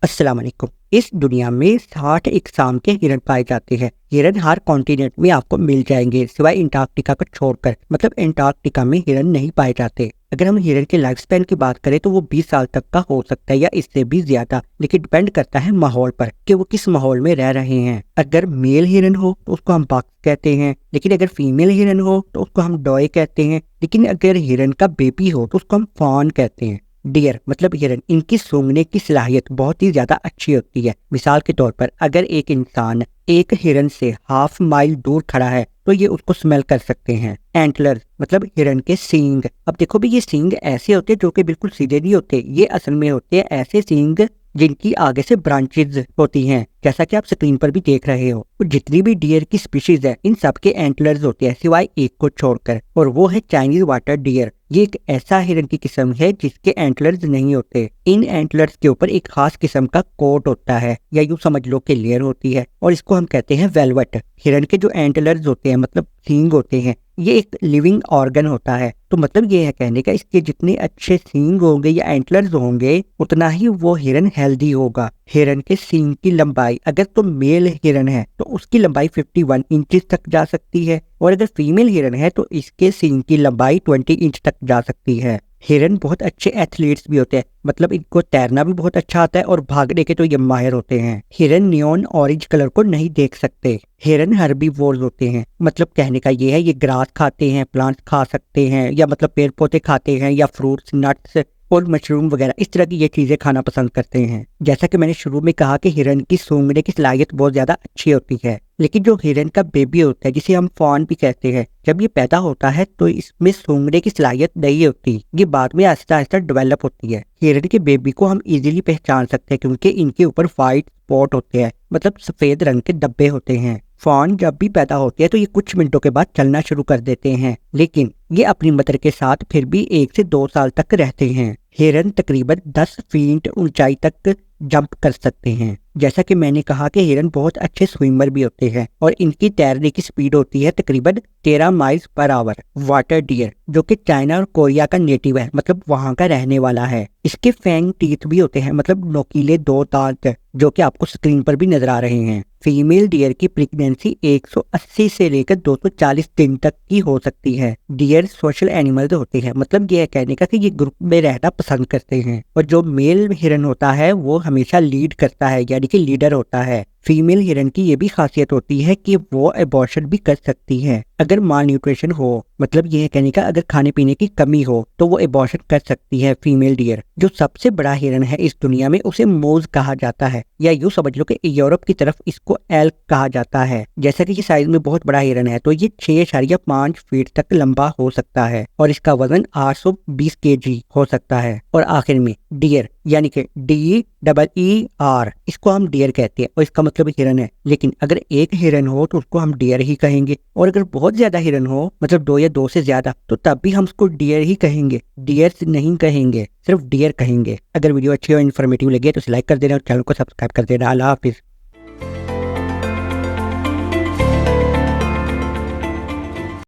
अस्सलाम वालेकुम। इस दुनिया में 60 इकसाम के हिरन पाए जाते हैं। हिरन हर कॉन्टिनेंट में आपको मिल जाएंगे सिवाय अंटार्कटिका को छोड़कर, मतलब अंटार्कटिका में हिरन नहीं पाए जाते। अगर हम हिरन के लाइफ स्पैन की बात करें तो वो 20 साल तक का हो सकता है या इससे भी ज्यादा, लेकिन डिपेंड करता है माहौल पर कि वो किस माहौल में रह रहे हैं। अगर मेल हिरन हो तो उसको हम बक कहते हैं, लेकिन अगर फीमेल हिरन हो तो उसको हम डॉय कहते हैं, लेकिन अगर हिरन का बेबी हो तो उसको हम फॉन कहते हैं। डियर मतलब हिरन, इनकी सूंघने की सलाहियत बहुत ही ज्यादा अच्छी होती है। मिसाल के तौर पर अगर एक इंसान एक हिरन से हाफ माइल दूर खड़ा है तो ये उसको स्मेल कर सकते हैं। एंटलर मतलब हिरन के सींग। अब देखो भी, ये सींग ऐसे होते हैं जो कि बिल्कुल सीधे नहीं होते, ये असल में होते हैं ऐसे सींग जिनकी आगे से ब्रांचेज होती हैं, जैसा कि आप स्क्रीन पर भी देख रहे हो। तो जितनी भी डियर की स्पीशीज है इन सब के एंटलर्स होते हैं सिवाय एक को छोड़कर, और वो है चाइनीज वाटर डियर। ये एक ऐसा हिरन की किस्म है जिसके एंटलर्स नहीं होते। इन एंटलर्स के ऊपर एक खास किस्म का कोट होता है, या यूं समझ लो कि लेयर होती है, और इसको हम कहते हैं वेलवेट। हिरन के जो एंटलर्स होते हैं मतलब सींग होते हैं, ये एक लिविंग ऑर्गन होता है। तो मतलब ये है कहने का, इसके जितने अच्छे सींग होंगे या एंटलर्स होंगे उतना ही वो हिरन हेल्दी होगा। हिरन के सींग की लंबाई, अगर तो मेल हिरन है तो उसकी लंबाई 51 इंचेस तक जा सकती है, और अगर फीमेल हिरन है तो इसके सींग की लंबाई 20 इंच तक जा सकती है। हिरन बहुत अच्छे एथलीट्स भी होते हैं, मतलब इनको तैरना भी बहुत अच्छा आता है और भागने के तो ये माहिर होते हैं। हिरन नियॉन ऑरेंज कलर को नहीं देख सकते। हिरन हर्बीवोर्स होते हैं, मतलब कहने का ये है ये ग्रास खाते हैं, प्लांट्स खा सकते हैं, या मतलब पेड़ पौधे खाते हैं, या फ्रूट्स, नट्स और मशरूम वगैरह इस तरह की ये चीजें खाना पसंद करते हैं। जैसा कि मैंने शुरू में कहा कि हिरन की सूंघने की सलाहियत बहुत ज्यादा अच्छी होती है, लेकिन जो हिरन का बेबी होता है जिसे हम फॉन भी कहते हैं, जब ये पैदा होता है तो इसमें सूंघने की सलाहियत नहीं होती, ये बाद में आहिस्ता आहिस्ता डेवलप होती है। हिरन के बेबी को हम इजीली पहचान सकते हैं क्योंकि इनके ऊपर व्हाइट स्पॉट होते हैं, मतलब सफेद रंग के धब्बे होते हैं। फॉन जब भी पैदा होते हैं तो ये कुछ मिनटों के बाद चलना शुरू कर देते हैं, लेकिन ये अपनी मदर के साथ फिर भी 1 से 2 साल तक रहते हैं। हिरन तकरीबन 10 फीट ऊंचाई तक जंप कर सकते हैं। जैसा कि मैंने कहा कि हिरन बहुत अच्छे स्विमर भी होते हैं, और इनकी तैरने की स्पीड होती है तकरीबन 13 miles per hour. Water dear जो कि चाइना और कोरिया का नेटिव है, मतलब वहां का रहने वाला है, इसके फैंग टीथ भी होते हैं, मतलब नोकीले 2 दांत, जो कि आपको स्क्रीन पर भी नजर आ रहे हैं। फीमेल डियर की प्रेगनेंसी 180 से लेकर 240 दिन तक की हो सकती है। डियर सोशल एनिमल्स होते हैं, मतलब ये है कहने का कि ये ग्रुप में रहना पसंद करते हैं, और जो मेल हिरन होता है वो हमेशा लीड करता है, यानी कि लीडर होता है। फीमेल हिरन की ये भी खासियत होती है कि वो अबॉर्शन भी कर सकती है अगर माल न्यूट्रिशन हो, मतलब ये है कहने का अगर खाने पीने की कमी हो तो वो अबॉर्शन कर सकती है फीमेल डियर। जो सबसे बड़ा हिरन है इस दुनिया में उसे मोज कहा जाता है, या यूं समझ लो कि यूरोप की तरफ इसको एल्क कहा जाता है। जैसा कि ये साइज में बहुत बड़ा हिरन है तो ये 6.5 फीट तक लंबा हो सकता है, और इसका वजन 820 केजी हो सकता है। और आखिर में डियर यानी कि DEER, इसको हम डियर कहते हैं और इसका मतलब हिरन है। लेकिन अगर एक हिरन हो तो उसको हम डियर ही कहेंगे, और अगर बहुत ज्यादा हिरन हो मतलब 2 या 2 से ज्यादा तो तब भी हम उसको डियर ही कहेंगे, डियर्स नहीं कहेंगे, सिर्फ डियर कहेंगे। अगर वीडियो अच्छी और इन्फॉर्मेटिव लगे तो लाइक कर देना और चैनल को सब्सक्राइब कर देना। अल्लाह हाफिज।